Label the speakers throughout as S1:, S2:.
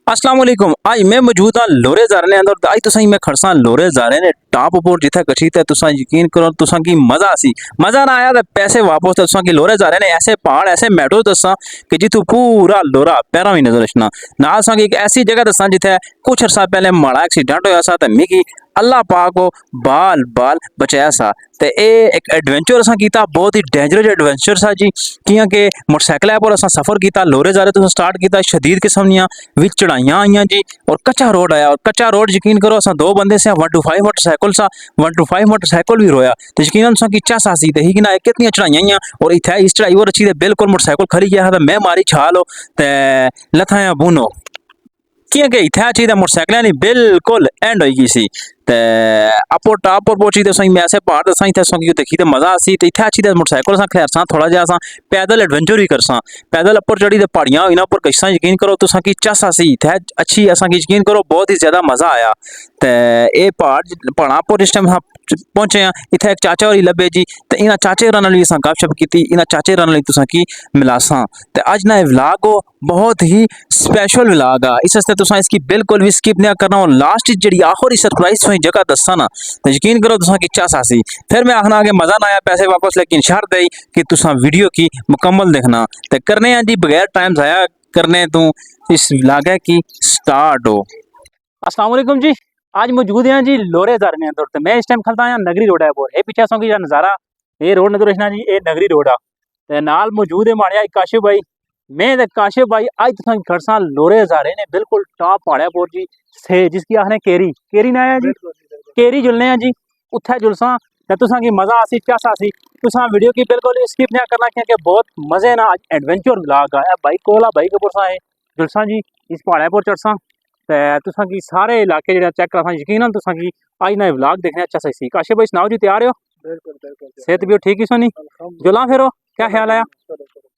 S1: अस्सलाम वालेकुम। आज मैं मौजूद हाँ लोरे ज़ारे ने अंदर आज तुसां मैं खड़सा लोरे ज़ारे ने टॉप उपर जिथे कशी ते तुसां यकीन करो तुसां की मज़ा सी मज़ा ना आया तो पैसे वापस तुसां की लोरे ज़ारे ने ऐसे पहाड़ ऐसे मेडो दसा कि जितू पूरा लोरा पैरों ही नजर अचना ना असा एक ऐसी जगह दसा जिथे कुछ अरसा पहले माड़ा एक्सीडेंट होया सा ते मिगी अल्लाह पाक को बाल बाल बचाया सा ते एक एडवेंचर असा कीता बहुत ही डेंजरस एडवेंचर सा जी कियां के मोटरसाइकिल पर असा सफ़र किया लोरे ज़ारे तो स्टार्ट किया शदीद किस्म दियां विच चढ़ाइयां आईयां जी और कच्चा रोड आया और कच्चा रोड यकीन करो असा दो बंदे से 125 मोटरसाइकिल सा 125 मोटरसाइकिल भी रोया तो यकीन असा की चा सी ही ना कितनी चढ़ाइयां आईयां और इतना इस चढ़ाई और अच्छी बिल्कुल मोटरसाइकिल खड़ी गया था मैं मारी छालो ते लथाया बूनो क्योंकि इतना चाहिए मोटरसाइकिल बिल्कुल एंड हो गई सी ते अपो टॉप पर पहुंची तो सही मैं ऐसे पहाड़ दसा इतने सो देखी तो मजा आसी तो इतना अच्छी मोटरसाइकिल सा खैर सा थोड़ा जहा सा पैदल एडवेंचर भी करसा पैदल अपर चढ़ी तो पहाड़ियां हुई ना उपर कशा यकीन करो तुसा की चस आसी इतना अच्छी असा की यकीन करो बहुत ही ज्यादा मजा आया तो ये पहाड़ा पर जिस टाइम पहुंचे हैं इतना एक चाचा होरी लभे जी तो इन्होंने चाचे होर भी असा गपशप की इन्होंने चाचे होर तुसा की मिलासा तो अज ना व्लॉग हो बहुत ही स्पेशल व्लॉग आ इस वास्ते तुसा इसकी बिल्कुल भी स्किप नहीं करना और लास्ट जी आखिरी सरप्राइज जगह दसा ना तो यकीन करो तुसा की चस आसी फिर मैं आखना कि मजा ना आया पैसे वापस लेकिन शर्त है कि तुसा वीडियो की मुकम्मल देखना तो करने हैं जी बगैर टाइम जाया करने तो इस व्लॉग की स्टार्ट हो। अस्सलाम वालेकुम जी। आज मौजूद हैं जी लोरे ज़ारे ने अंदर मैं इस टाइम खलता आया नगरी रोड है बोर ये पीछे सो की नज़ारा ये रोड नजर रखना जी ये नगरी रोड आ ते नाल मौजूद है माड़िया काशिफ भाई मैं ते काशिफ भाई आज तुसा खड़सा लोरे ज़ारे ने बिल्कुल टॉप पहाड़े पर जी से जिसकी आखने केरी केरी ना है जी केरी जुलने हैं जी उत्थे जुलसा ते तुसा की मजा आसी चस आसी तुसा वीडियो की बिल्कुल स्किप नहीं करना क्योंकि बहुत मजे ना एडवेंचर व्लॉग आया बाइक कोला बाइक पर सा जुलसा जी इस पहाड़े पर चढ़सा ते तुसा की सारे इलाके जो चेक करा यकीन तुसा की आज ना व्लॉग देखने अच्छा सही काशिफ भाई सुनाओ जी तैयार हो सेहत भी ठीक ही सोनी जुला फिर क्या ख्याल आया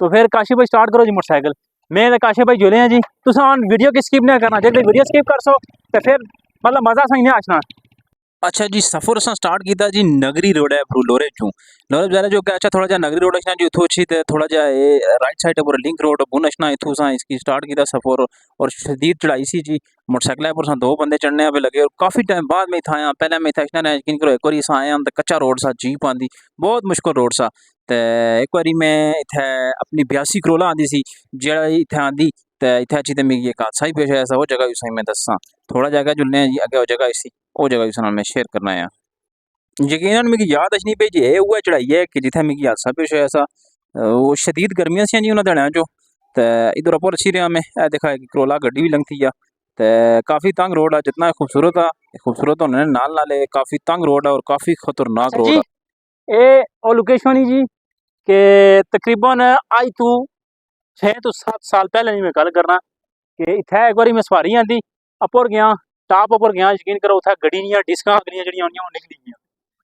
S1: तो फिर काशिफ भाई स्टार्ट करो जी मोटरसाइकिल मैं काशिफ भाई जुले हैं जी तुसा वीडियो की स्किप नहीं करना जो वीडियो स्किप कर सो तो फिर मतलब मजा सही नहीं आना। अच्छा जी सफर असा स्टार्ट किया जी नगरी रोड है लोरे चू लोरे ज़ारे जो अच्छा थोड़ा जा नगरी रोड अच्छा जी इथू अच्छी थोड़ा जा राइट साइड पर लिंक रोड बुन अच्छा इथू सा इसकी स्टार्ट किया सफर और शदीद चढ़ाई सी जी मोटरसाइकिल पर दो बंदे चढ़ने पे लगे और काफ़ी टाइम बाद में इतना आया पहले मैं इतना यकीन करो एक बार इस आया तो कच्चा रोड सा जीप आँदी बहुत मुश्किल रोड सा तो एक बार मैं इतने अपनी 82 करोला आँदी सी जो इतने आँदी तो इतने अच्छी तो मिगी एक हादसा ही पेश आया सा वो जगह भी सही मैं दसा थोड़ा जगह जुलने जी अगे वो जगह इसी वो जगह भी मैं शेयर करना है यकीनन मिगी याद अच्छी पे जी ये उ'ऐ चढ़ाई है कि जिथे मिगी हादसा पेश होया सा वो शदीद गर्मियां सी जी उन्होंने दिनों चो तो इधर उपर अच्छी रहा मैं देखा कि करोला गड्डी भी लंघती है तो काफ़ी तंग रोड है जितना खूबसूरत आ खूबसूरत होने नाल नाले काफ़ी तंग रोड है और काफ़ी खतरनाक
S2: अच्छा
S1: रोड
S2: जी
S1: है।
S2: ये और लोकेशन ही जी के तकरीबन आज तू 6 तो 7 साल पहले नहीं मैं गल करना कि इत्थे एक बारी मैं सवारी आंदी अपर गया टॉप उपर गया यकीन करो उथे गड्डियां डिस्कां गड्डियां जड़ियां होंदियां निकली गई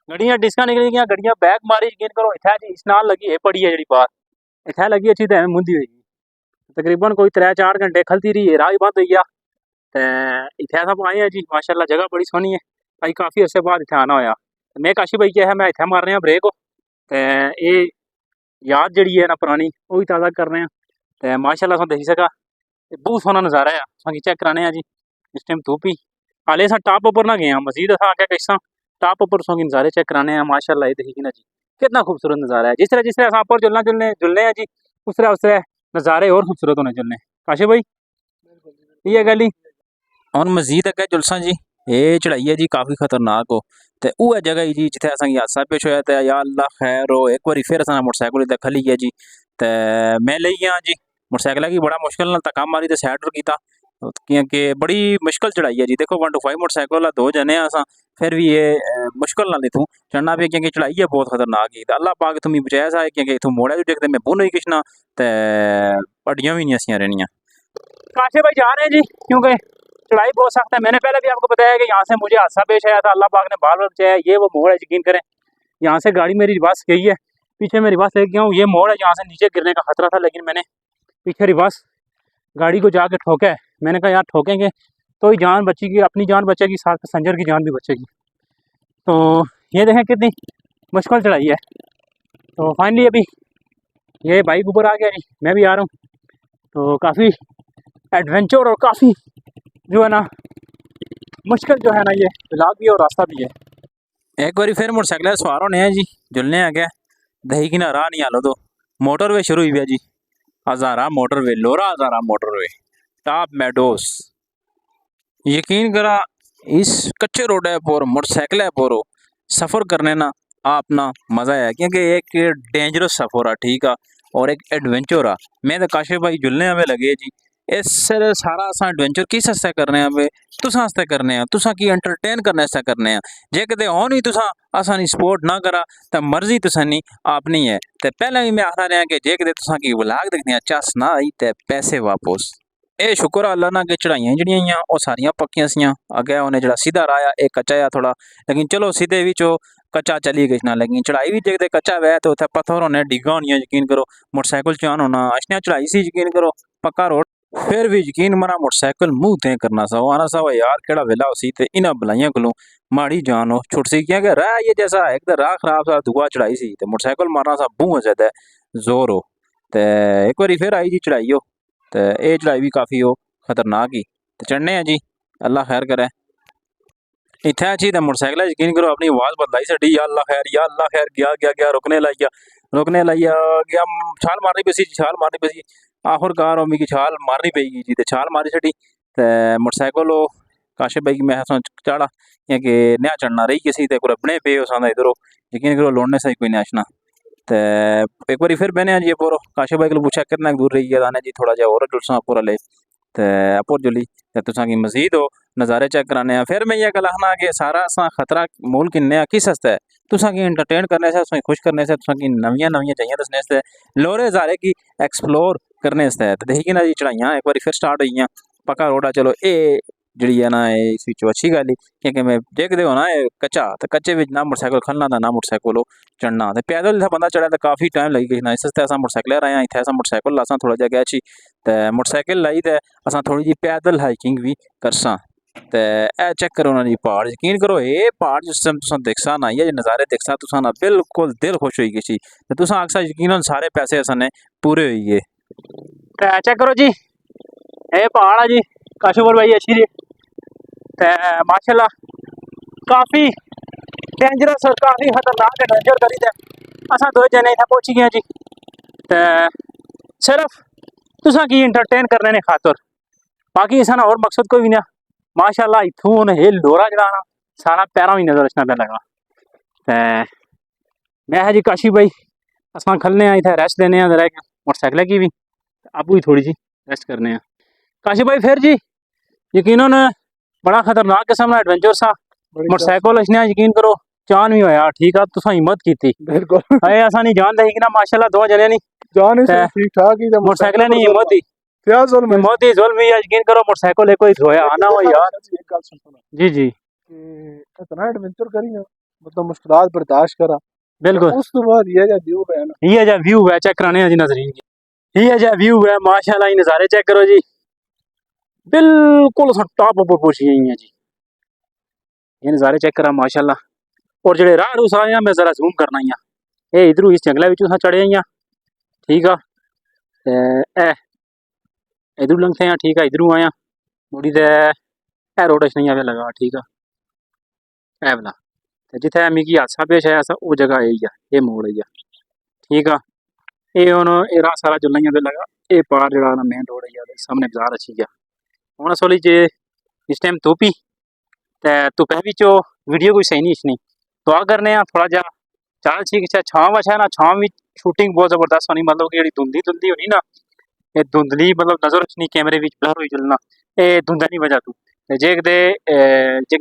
S2: गड्डियां डिस्कां निकली गई गड्डियां बैक मारी यकीन करो इत्थे जी इस नाल लगी है पड़ी है जी बात इत्थे लगी अच्छी तो मुंदी हुई तकरीबन कोई 3-4 घंटे खलती रही राह बंद हो गया ते इत्थे सब आए हैं जी माशाल्लाह जगह बड़ी सोहनी है अज काफ़ी अरसे बाद इत्थे आना होया मैं काशी भाई क्या है मैं इत्थे मार रहा ब्रेक ते ये याद जड़ी है ना पुरानी वो भी ताज़ा कर रहे हैं तो माशाल्लाह तुम देखी सका बहुत सोहना नज़ारा है असा चेक कराने जी इस टाइम धूप ही हाले अस टॉप उपर ना गए मजीद असा आगे कैसा टॉप उपर सो नज़ारे चेक कराने माशाल्लाह ये देखी ना जी कितना खूबसूरत नज़ारा है जिस तरह अस उपर जुलना जुलने जुलने हैं जी उस तरह नज़ारे और खूबसूरत होने जुलने काशे भाई ये गल ही
S1: और मजीद अगर जुलसा जी ये चढ़ाई है जी काफ़ी खतरनाक हो तो वह जगह ही जी जिथे असा हादसा पेश होया तो या अल्लाह खैर हो एक बार फिर असा मोटरसाइकिल इतना खली है जी तो मैं ले गया जी मोटरसाइकिल की बड़ा मुश्किल ना धक्का मारी तो साइड किया क्योंकि बड़ी मुश्किल चढ़ाई है जी देखो 125 मोटरसाइकिल दो जने असा फिर भी ये मुश्किल ना इतों चढ़ना पे क्योंकि चढ़ाई है बहुत खतरनाक ही तो अल्लाह पाक तुम्हें बचाया सा क्योंकि इतों मोड़ा जो देखते मैं बुन हुई किश ना तो पड़ियाँ भी नहीं असियां रहनियाँ
S2: काशे भाई जा रहे हैं जी क्योंकि चढ़ाई बहुत सख्त है मैंने पहले भी आपको बताया कि यहाँ से मुझे हादसा पेश आया था अल्लाह पाक ने बाल बचाया ये वो मोड़ है यकीन करें यहाँ से गाड़ी मेरी रिवर्स गई है पीछे मैं रिवर्स लेके गया हूँ ये मोड़ है जहाँ से नीचे गिरने का खतरा था लेकिन मैंने पीछे रिवर्स गाड़ी को जाके ठोका है मैंने कहा यार ठोकेंगे तो ही जान बचेगी अपनी जान बचेगी साथ पैसेंजर की जान भी बचेगी तो ये देखें कितनी मुश्किल चढ़ाई है तो फाइनली अभी ये बाइक ऊपर आ गया जी मैं भी आ रहा हूँ तो काफ़ी एडवेंचर और काफ़ी जो है ना मुश्किल जो है ना ये ब्लॉक भी है और रास्ता भी है।
S1: एक बारी फिर मोटरसाइकिल सवार होने हैं जी, जुलने आ गया दही की ना राह नहीं आलो तो मोटरवे शुरू हुई है जी। हज़ारा मोटरवे, लोरा हज़ारा मोटरवे, टॉप मेडोस। यकीन करा इस कच्चे रोड है पर मोटरसाइकिल है पर सफ़र करने ना अपना मज़ा है, क्योंकि एक डेंजरस सफ़र है ठीक है और एक एडवेंचर है। मैं तो काशिफ भाई जुलने हमें लगे जी, इस सारा असा एडवेंचर किस आस्ते करने हमें, तुसां आस्ते करने हैं, तुसां की एंटरटेन करने आस्ते करने हैं। जे कदे हो नहीं तुसां असा नी सपोर्ट ना करा तो मर्जी तुसां नी अपनी है। तो पहले भी मैं आखना रहा कि जे कदे तुसां की व्लॉग देखने चस ना आई तो पैसे वापस। ਇਹ ਸ਼ੁਕਰ ਆ ਅੱਲਾ ਨਾ ਕਿ ਚੜਾਈਆਂ ਜਿਹੜੀਆਂ ਆ ਉਹ ਸਾਰੀਆਂ ਪੱਕੀਆਂ ਸੀਆਂ, ਅੱਗੇ ਉਹਨੇ ਜਿਹੜਾ ਸਿੱਧਾ ਰਾਹ ਆ ਇਹ ਕੱਚਾ ਆ ਥੋੜਾ, ਲੇਕਿਨ ਚਲੋ ਸਿੱਧੇ ਵਿੱਚੋਂ ਕੱਚਾ ਚਲੀ ਗਈ ਨਾ, ਲੇਕਿन ਚੜਾਈ ਵੀ ਜੇ ਕਿਤੇ ਕੱਚਾ ਵੈ ਤੇ ਉੱਥੇ ਪੱਥਰ ਹੋਣੇ ਡਿੱਗਾ ਹੋਣੀਆਂ, ਯਕੀਨ ਕਰੋ मोटरसाइकिल चान होना अशना चढ़ाई सी, यकीन करो पक्का रोड। फिर भी यकीन मरा मोटरसाइकिल मुंह ते करना सा आना सा यार केड़ा वेला उसी ते इन्हां बलाइयां कोलों माड़ी जान हो छुट सी, क्योंकि राह ये जैसा एक तो राह खराब सा, दुआ चढ़ाई सी ते मोटरसाइकिल मारना सा बूह ज्यादा जोर हो। ते एक बारी फिर आई जी चढ़ाई हो, ते ये चढ़ाई भी काफ़ी हो खतरनाक ही, ते चढ़ने हैं जी अल्लाह खैर करे। इत्थे अच्छी तो मोटरसाइकिल यकीन करो अपनी आवाज़ बदलाई छड़ी, या अल्लाह खैर या अल्लाह खैर, गया गया गया रुकने लाइया गया, छाल मारनी पी सी, छाल मारनी पी सी, आखिरकार वो मिगी छाल मारनी पेगी जी, ते छाल मारी छड़ी ते मोटरसाइकिल काशिफ भाई की मैं चढ़ा कि नया चढ़ना रही किसी ते अपने पे उस इधरों यकीन करो लोड़ने से कोई नशना। तो एक बार फिर बहने जी पूरा काशिफ भाई को पूछा कितना दूर रही है, जी थोड़ा जहा और जुलसा पूरा ले तो अपोर जुली तुसा की मजीद हो नज़ारे चेक कराने हैं। फिर मैं ये गल आखना कि सारा असा खतरा मूल किन्ने किस आस्ते है, तुसा की एंटरटेन करने से, तुसा खुश करने से, तुसा की नवियां नवियां जगह दसने से, लोरे जारे की एक्सप्लोर करने से। तो देखिए ना जी चढ़ाइयाँ एक बार फिर स्टार्ट हुई, पक्का रोड है, चलो ये जी है ना इस अच्छी गल ही, क्योंकि मैं देखते हो ना कच्चा तो कच्चे में ना मोटरसाइकिल खलना था ना मोटरसाइकिल चढ़ना, तो पैदल इतना बंदा चढ़ा तो काफ़ी टाइम लगी गई ना, इस असा मोटरसाइकिल आए हैं, इतने असा मोटरसाइकिल असा थोड़ा जहा गया तो मोटरसाइकिल लाई तो असा थोड़ी जी पैदल हाइकिंग भी करसा। तो यह चेक करो ना जी पहाड़, यकीन करो ये पहाड़ जिस टाइम तुम देखसा ना ये नज़ारे देखसा तुसा ना बिल्कुल दिल खुश हो गई सी, तो तुसा आखसा यकीन सारे पैसे असाने पूरे हो गए।
S2: चेक करो जी ये पहाड़ है जी काशोवर भाई अच्छी जी, माशाल्लाह काफ़ी डेंजरस और काफ़ी खतरनाक एडवेंचर करी थे असा दो जने इतना पहुंची गए जी। ते सिर्फ तुसा की एंटरटेन करने ने खातर, बाकी ऐसा ना और मकसद कोई भी ना। माशाल्लाह इथों ये लोरा जड़ाना सारा पैरों ही नजर रचना पे लगा। ते मैं है जी काशिफ भाई असा खलने इतना रेस्ट लेने मोटरसाइकिल की भी आपू ही थोड़ी जी रेस्ट करने। काशिफ भाई फिर जी यकीनन बड़ा खतरनाक किस्म का एडवेंचर सा मोटरसाइकिल इसने यकीन करो चान भी होया ठीक है, तुसा हिम्मत की
S3: बिल्कुल
S2: अरे असा नहीं जान दे ना माशाल्लाह दो जने नहीं
S3: जान ही ठीक ठाक ही
S2: मोटरसाइकिल नहीं हिम्मत दी
S3: क्या जुल्म
S2: हिम्मत ही जुल्म ही यकीन करो मोटरसाइकिल कोई धोया आना हो यार।
S3: एक गल सुनो
S2: जी जी
S3: कि इतना एडवेंचर करी ना, मतलब मुश्किलात बर्दाश्त करा,
S2: बिल्कुल
S3: उस तो बाद ये जो व्यू है ना,
S2: ये जो व्यू है चेक कराने जी नजरीन जी, ये जो व्यू है माशाल्लाह ये नज़ारे चेक करो जी, बिल्कुल टॉप ऊपर पहुंची गई है जी, ये नज़ारे चेक करा माशाल्लाह। और जेडे राह रूस आए मैं जरा जूम करना ही ये इधरों इस जंगल विचों चढ़े हैं ठीक है, इधरों लंघते हैं ठीक है, इधरों आया मुड़ी तो ए रोड नहीं आवे लगा ठीक है ए वाला, जिथे मिगी हादसा पेश आया सा वो जगह यही है, ये मोड़ है ठीक है। ये हूँ ये राह सारा जुलना पे लगा, ये पार जरा मेन रोड है सामने बाजार अच्छी है हूँ असली जे इस टाइम धुप ही धुपै बिचो वीडियो कोई सही नहीं इसनी तो आ करने थोड़ा जहा चाल ठीक है छाव अच्छा ना, छाव भी शूटिंग बहुत जबरदस्त होनी, मतलब कि धुंधली धुंधली होनी ना ये धुंधली मतलब नजर रखनी कैमरे में ब्लर हो चलना ये धुंधा नहीं वजह तू जे जे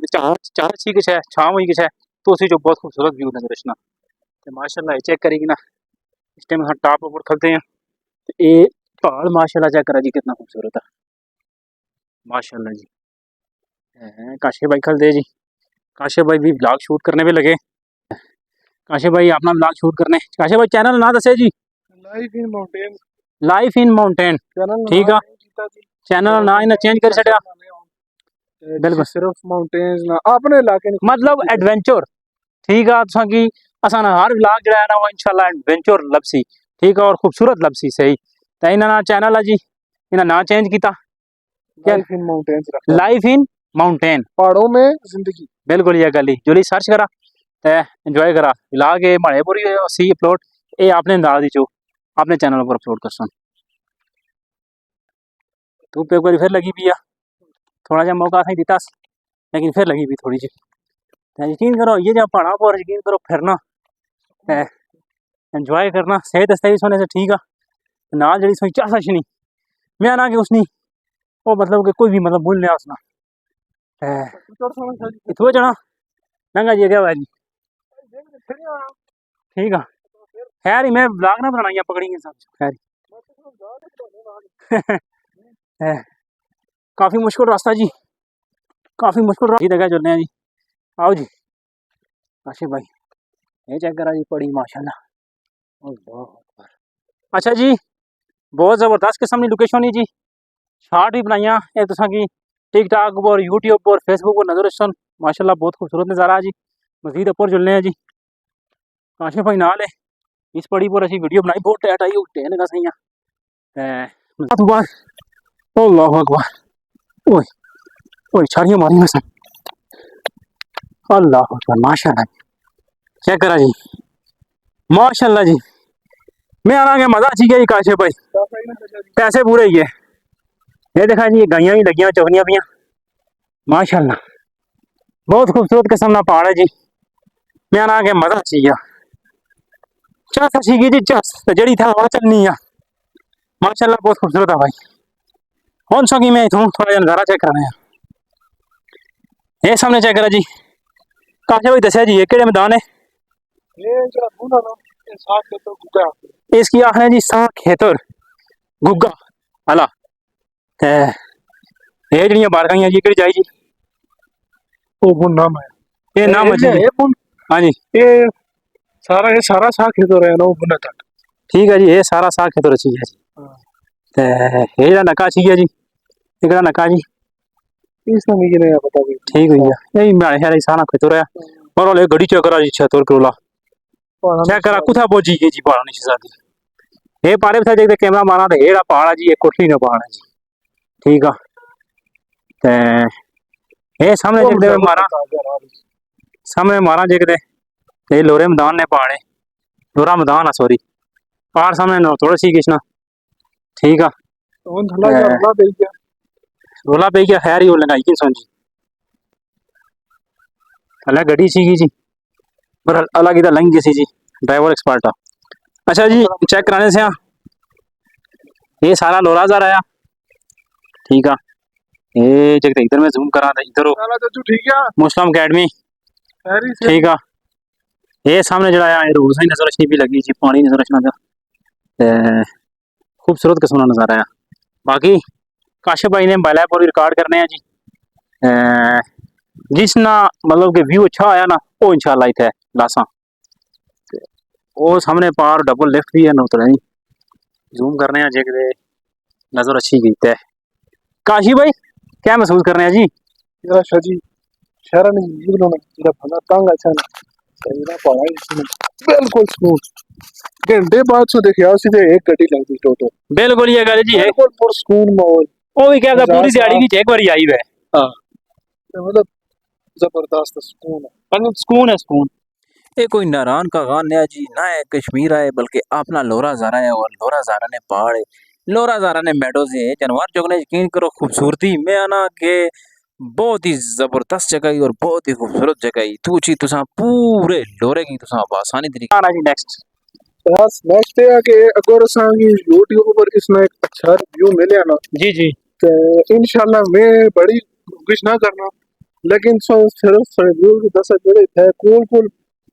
S2: चाल ठीक है छाव हुई है तो उसी जो बहुत खूबसूरत व्यू नजर रचना। तो माशाल्लाह चेक करेगी ना इस टाइम हम टॉप ऊपर खलते हैं तो ये पहाड़ माशाल्लाह चेक करा जी कितना खूबसूरत है माशाल्लाह जी। काशिफ भाई खलते जी, काशिफ भाई भी ब्लॉग शूट करने पे लगे, काशिफ भाई अपना ब्लॉग शूट करने, काशिफ भाई चैनल ना दसे जी
S3: life in mountain,
S2: life in mountain ठीक है, चैनल ना इन्हें चेंज कर छड़िया बिल्कुल
S3: सिर्फ माउंटेन्स ना अपने इलाके
S2: मतलब एडवेंचर ठीक है तुसा की असा हर ब्लॉग जड़ा है ना वो इंशाल्लाह एडवेंचर लबसी ठीक है और खूबसूरत लबसी सही। तो इन्होंने चैनल है जी इन्हें ना चेंज किया क्या?
S3: लाइफ इन माउंटेन्स रखा है।
S2: लाइफ इन माउंटेन,
S3: पहाड़ों में जिंदगी।
S2: बिल्कुल ये गली जोली सर्च करा ते एंजॉय करा ला के माड़े पूरी सी अपलोड ये आपने अंदाज ही अपने चैनल पर अपलोड कर सन तू पे एक बार फिर लगी भी आ थोड़ा जा मौका सही दिता लेकिन फिर लगी भी थोड़ी जी यकीन करो ये जब पहाड़ा पर यकीन करो फिरना एंजॉय करना सेहत सही सोने से ठीक है नाल जड़ी सोई चासा छनी मैं ना कि उसनी वो मतलब कि कोई भी मतलब भूल लिया उसना इथो जाना नंगा जी क्या भाई ठीक है खैर ही मैं ब्लॉग ना बनाना पकड़ी सब खैर काफी मुश्किल रास्ता जी काफी मुश्किल रास्ता जगह चलने जी आओ जी आशिफ भाई ये चेक करा जी पड़ी माशाल्लाह अच्छा जी बहुत ज़बरदस्त किस्म की लोकेशन है जी शार्ट भी बनाइया ये तुसा की टिकटॉक पर यूट्यूब पर फेसबुक पर नजर सन माशाल्लाह बहुत खूबसूरत नज़ारा है जी मजीद ऊपर जुलने हैं जी आशिफ भाई नाल है इस पड़ी पर अच्छी वीडियो बनाई बहुत टाइट आई टेन का सही है अल्लाह अकबर ओए ओए छाड़ियां मारी मैं सन अल्लाह अकबर माशाल्लाह चेक करा जी माशाल्लाह जी मैं आना के मजा अच्छी गई काशे भाई पैसे पूरे ही है ये देखा जी गाइयां भी लगियां चौकनियां पियां माशाल्लाह बहुत खूबसूरत किस्म का पहाड़ है जी मैं आना के मजा अच्छी गया चस अच्छी गई जी चस जड़ी था हवा चलनी है माशाल्लाह बहुत खूबसूरत है भाई कौन सा की मैं इथों थोड़ा नजारा चेक करना है ये सामने चेक करा जी काशे भाई दसिया जी ये केड़े मैदान है
S3: ये जरा बूना ना ये साथ के तो गुगा
S2: इसकी आखिर है जी सा खेतर गुग्गा हला ये जड़ियां बारगाइयां जी केड़ी जाई जी
S3: ओ बुन नाम है
S2: ये नाम है जी
S3: ये बुन
S2: हाँ जी
S3: ये सारा साथ ही तो रहे ना वो बुना तक
S2: ठीक है जी ये सारा सा खेतर अच्छी है जी ते ये जड़ा नका अच्छी है जी एकड़ा नका जी
S3: इसमें मुझे नहीं पता भी
S2: ठीक हुई है यही मेरे ख्याल सारा खेतर है और वाले गड़ी चेक करा जी 76 किलो चेक करा कुथा पहुंची गई जी पहाड़ निशी सादी ये पारे था देखते कैमरा मारा तो एड़ा पहाड़ है जी ये कोठली ना पहाड़ है जी ठीक है ते ये सामने देखते मारा सामने मारा देखते ये लोरे मैदान ने पहाड़ है लोरा मैदान है सॉरी पहाड़ सामने नो थोड़ा सी किसना ठीक है
S3: तो धला जा दे गया
S2: रोला पे क्या खैर ही हो लगाई कि जी अलग गड्डी सी जी पर अलग इधर लंग गई सी जी ड्राइवर एक्सपर्ट है अच्छा जी चेक कराने से ये सारा लोरा जा रहा है ठीक है ये जगह इधर में जूम करा था इधर
S3: तो ठीक है
S2: मुस्लिम अकेडमी ठीक है ये सामने जड़ा है रोज ही नजर रचनी भी लगी जी पानी नजर रचना था खूबसूरत किस्म का नजारा है बाकी काशिफ भाई ने बैला पर रिकॉर्ड करने हैं जी जिस ना मतलब कि व्यू अच्छा आया ना वो इंशाल्लाह इतने लासा वो सामने पार डबल लिफ्ट भी है ना उतर जूम करने हैं जे नजर अच्छी गई है काशिफ भाई क्या महसूस करने हैं जी
S3: यार शाजी शहर में ये लोग ना भला तंग अच्छा ना सही ना पड़ा इसमें बिल्कुल सुकून घंटे बाद से देखिए सीधे एक गड्डी लगती टोटो
S2: बिल्कुल ये गल जी है
S3: बिल्कुल पुरसकून माहौल
S2: वो भी क्या पूरी दिहाड़ी की एक बार आई है
S3: हां मतलब जबरदस्त सुकून है
S2: सुकून है सुकून
S1: ये कोई नारायण का गान है जी ना है कश्मीर है बल्कि अपना लोरा ज़ारा है और लोरा ज़ारा ने पहाड़ है लोरा ज़ारा ने मेडोज है जानवर जो यकीन करो खूबसूरती में आना के बहुत ही जबरदस्त जगह है और बहुत ही खूबसूरत जगह है तू ची तुसा पूरे लोरे की तुसा आसानी तरीके
S2: आना जी नेक्स्ट
S3: बस नेक्स्ट है कि अगर असांगी YouTube पर इसमें एक अच्छा रिव्यू मिले ना
S2: जी जी
S3: तो इंशाल्लाह मैं बड़ी कुछ ना करना लेकिन सिर्फ रिव्यू की 10 जड़े थे कूल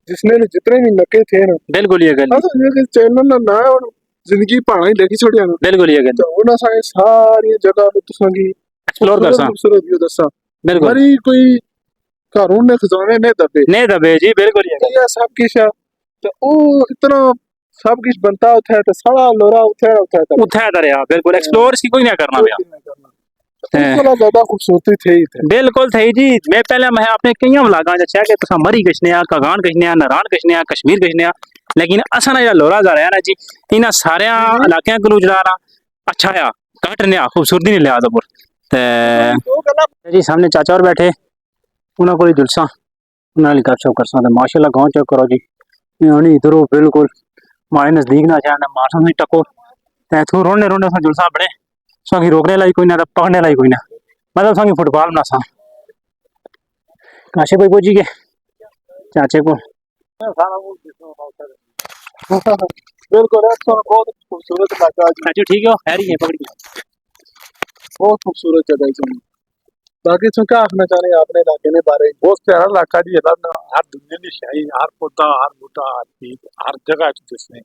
S3: जिसने जितने भी नके थे ना
S2: बिल्कुल ये गल
S3: ये चैनल ना और जिंदगी पहाड़ा ही लेके छोड़िया ना
S2: बिल्कुल ये गल
S3: तो उन असांखे सारी जगह तुसांगी
S2: एक्सप्लोर कर सा
S3: खूबसूरत व्यू दसा
S2: बिल्कुल
S3: हमारी कोई कानून ने खजाने ने दबे
S2: नहीं दबे जी बिल्कुल ये
S3: ये सब किश है तो वो इतना सब कुछ बनता है तो सारा लोरा उठा
S2: उठा दरिया बिल्कुल एक्सप्लोर इसकी कोई ना करना भैया
S3: उसको ज्यादा खूबसूरती थी
S2: बिल्कुल थी जी मैं पहले मैं आपने कई व्लागा दस्या कि तुसा मरी गशने आ कगान गशने आ नारायण गशने आ कश्मीर गशने आ लेकिन असा ना लोरा जा रहा ना जी इन्होंने सारे इलाकों को जरा अच्छा आ घट ने खूबसूरती नहीं लिहाज पर ते जी सामने चाचा और बैठे उन्होंने को जुलसा उन्होंने गपशप करसा ते माशाल्लाह गांव चेक करो जी यानी इधर हो बिल्कुल हमारे नजदीक ना जाए ना मारसा नहीं टको ते थू रोने रोने सा जुलसा बड़े सो रोकने लाई कोई ना पकड़ने लाई कोई ना मतलब सो फुटबॉल बना सा काशे कोई पहुंची गए चाचे को
S3: बिल्कुल बहुत खूबसूरत इलाका है जी,
S2: चाचू ठीक है खैर ही है पकड़ी
S3: बहुत खूबसूरत जगह है जी। बाकी तुम क्या आखना चाह रहे हैं अपने इलाके में बारे में? बहुत प्यारा इलाका जी है ना, हर दुनिया की शाही, हर पौधा, हर बूटा, हर चीज, हर जगह च दिसने,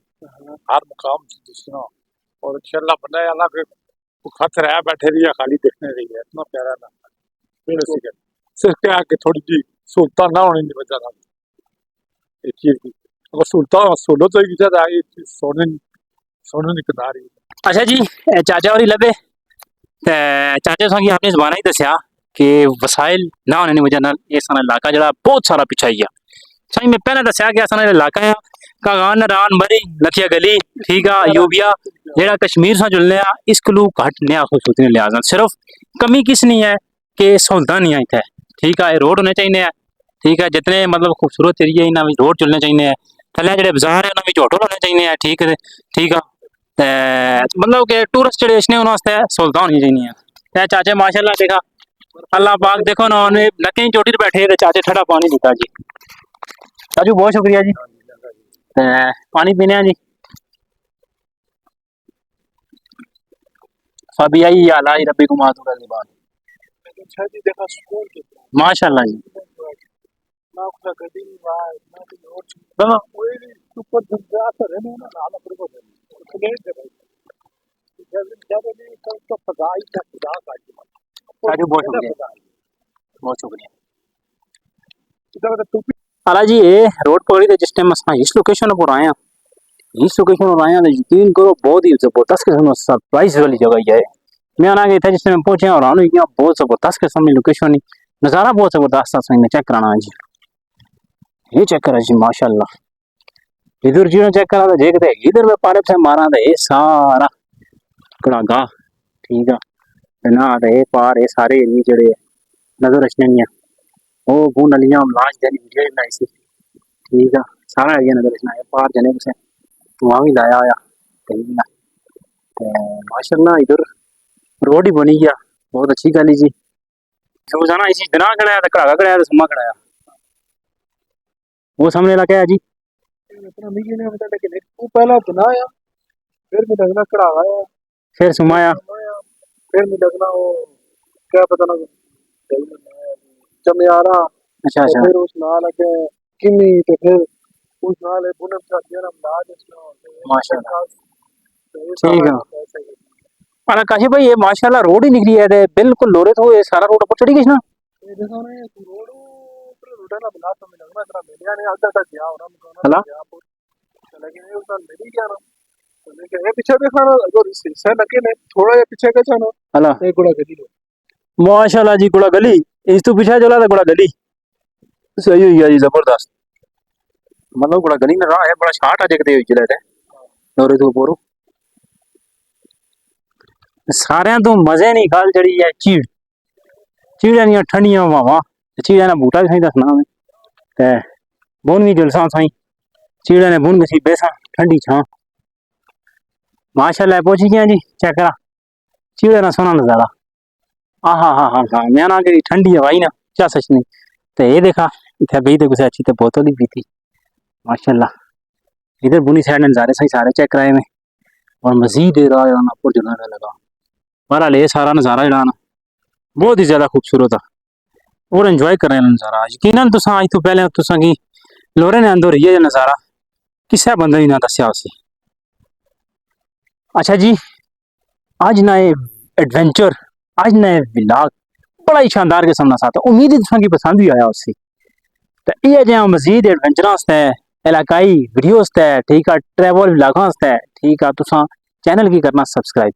S3: हर मुकाम च दिसना। और इंशाल्लाह बनाया अल्लाह के खत रहा बैठे रही है खाली देखने रही है, इतना प्यारा इलाका है। फिर उसी के सिर्फ क्या है कि थोड़ी जी सहूलत ना होने की वजह से इस चीज की, अगर सहूलत होगी ज्यादा ये चीज सोने सोने की किनारी।
S2: अच्छा जी चाचा और ही लभे ते चाचा संगी आपने जबाना ही दसिया कि वसाइल ना होने की वजह नाल ये सारा इलाका जड़ा बहुत सारा पिछा ही है सही मैं पहले दसिया कि सारा इलाका है कागान रान मरी लखिया गली ठीक है यूबिया जेड़ा कश्मीर से जुलने आ इसकलू घट नया खूबसूरती ने लिहाज नाल। सिर्फ कमी किस नहीं है कि सहूलत नहीं है इतने ठीक है रोड होने चाहिए ठीक है जितने मतलब खूबसूरत एरिया इन्हें भी रोड चलने चाहिए थले जेडे बाजार है उन्हें भी होटल होने चाहिए ठीक है ठीक है ते मतलब कि टूरिस्ट जेडे इसने उन्हें वास्ते सहूलत होनी चाहिए ते चाचे माशाल्लाह देखा अल्लाह पाक देखो ना उन्हें नकें चोटी पर बैठे ते चाचे ठंडा पानी दिता जी चाचू बहुत शुक्रिया जी ते पानी पीने हैं जी सब यही हाल है रब्बी को मातूर की बात
S3: अच्छा जी देखा सुकून के
S2: माशाल्लाह जी
S3: ना उसका गड्डी वाह ना कोई और चीज ना कोई ऊपर दुनिया से रहने ना नाला पर को खुले जगह जब जब नहीं तो फजाई का खुदा का
S2: चाचू बहुत शुक्रिया
S3: इधर टोपी
S2: अला जी ये रोड पकड़ी थे जिस टाइम अस इस लोकेशन पर आए हैं इस लोकेशन पर आए हैं तो यकीन करो बहुत ही जबरदस्त किस्म का सरप्राइज वाली जगह है मैं आना गया था जिस टाइम पहुंचे और आने गया बहुत जबरदस्त किस्म की लोकेशन नज़ारा बहुत जबरदस्त था मैं चेक कराना जी ये चेक करा जी माशाल्लाह इधर जी चेक करा तो देखते इधर में पारे से मारा था ये सारा कड़ागा ठीक है ना तो ये पार ये सारे एरिए जड़े नजर रचने वो वो नलियां लाश जनी वीडियो बनाई सी ठीक है सारा एरिया नजर रचना है पार जने से वहाँ भी लाया आया कहीं ना माशाल्लाह इधर रोड ही बनी गया बहुत अच्छी गल है जी रोजाना इसी दिना खड़ा है कड़ागा खड़ा है सुमा खड़ा है वो सामने इलाका है जी
S3: इतना नहीं ने पता लेकिन वो पहला दिन आया फिर भी लगना कड़ा आया
S2: फिर सुमाया
S3: फिर भी लगना वो क्या पता ना चमियारा
S2: अच्छा अच्छा
S3: फिर उस नाल के किमी तो फिर उस नाल बुनम साथियों ने लाज इसमें
S2: माशाल्लाह ठीक है अला काशी भाई ये माशाल्लाह रोड ही निकली है बिल्कुल लोरे तो ये सारा रोड ऊपर चढ़ी गई ना
S3: ये देखो ना ये रोड ऊपर रोड ना बना तो मिलना इतना मिलिया ने आधा तक गया होना
S2: हला
S3: मुकाना लेकिन ये उतना मिल गया ना तो लेकिन ये पीछे देखा ना अगर शीशे लगे ने थोड़ा ये पीछे का जाना
S2: हला
S3: ये गुड़ा गली लो
S2: माशाल्लाह जी गुड़ा गली इस तो पीछे चला था गुड़ा गली सही हुई है जी जबरदस्त मतलब गुड़ा गली में राह है बड़ा शार्ट आ देखते हुए चले थे लोरे तो पोरो सारे तो मजे नहीं गल जड़ी है चीड़ चीड़ा दियां ठंडियां हवावां चीड़ा ने बूटा भी सही दसना मैं ते बुन भी जलसा सही चीड़ा ने बुन गसी बेसा ठंडी छां माशाल्लाह पहुंची गया जी चेक करा चीड़ा ना सोना नजारा हाँ मैं ना कि ठंडी हवाई ना क्या सच नहीं तो ये देखा इतना बही तो कुछ अच्छी तो बोतल ही पीती माशाल्लाह इधर बुनी साइड नज़ारे सही सारे चेक कराए में और मजीद ऊपर जुलने लगा बहरहाल ये सारा नज़ारा जड़ा ना बहुत ही ज़्यादा खूबसूरत है और इंजॉय कर रहे हैं नज़ारा यकीनन तुसा अज तो पहले तुसा की लोरे ने अंदर ये नज़ारा किसी बंदे ही ना दसिया उसी अच्छा जी आज ना ये एडवेंचर आज ना ये व्लॉग बड़ा ही शानदार किस्म का साथ है उम्मीद है तुसा की पसंद भी आया उससे तो ये जो मजीद एडवेंचर आस्ते इलाकाई वीडियो आस्ते ठीक है ट्रैवल व्लॉग आस्ते ठीक है तुसा चैनल की करना सब्सक्राइब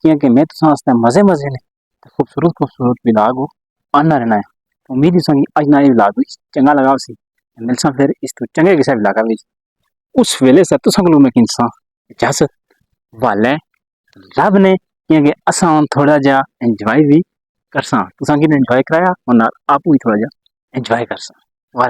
S2: क्योंकि मैं तुसा आस्ते मजे मजे ने खूबसूरत व्लॉग हो आना रहना है उम्मीद है तुसा आज ना ये व्लॉग भी चंगा लगा उसी मिलसा फिर इस तो चंगे किसी व्लॉग में उस वेले से तुसा को मैं इंसान इजाजत वाले रब ने क्योंकि असा थोड़ा जा एंजॉय भी करसा तुसां की इंजॉय कराया और नाल आपू ही थोड़ा जा इंजॉय करसा वाह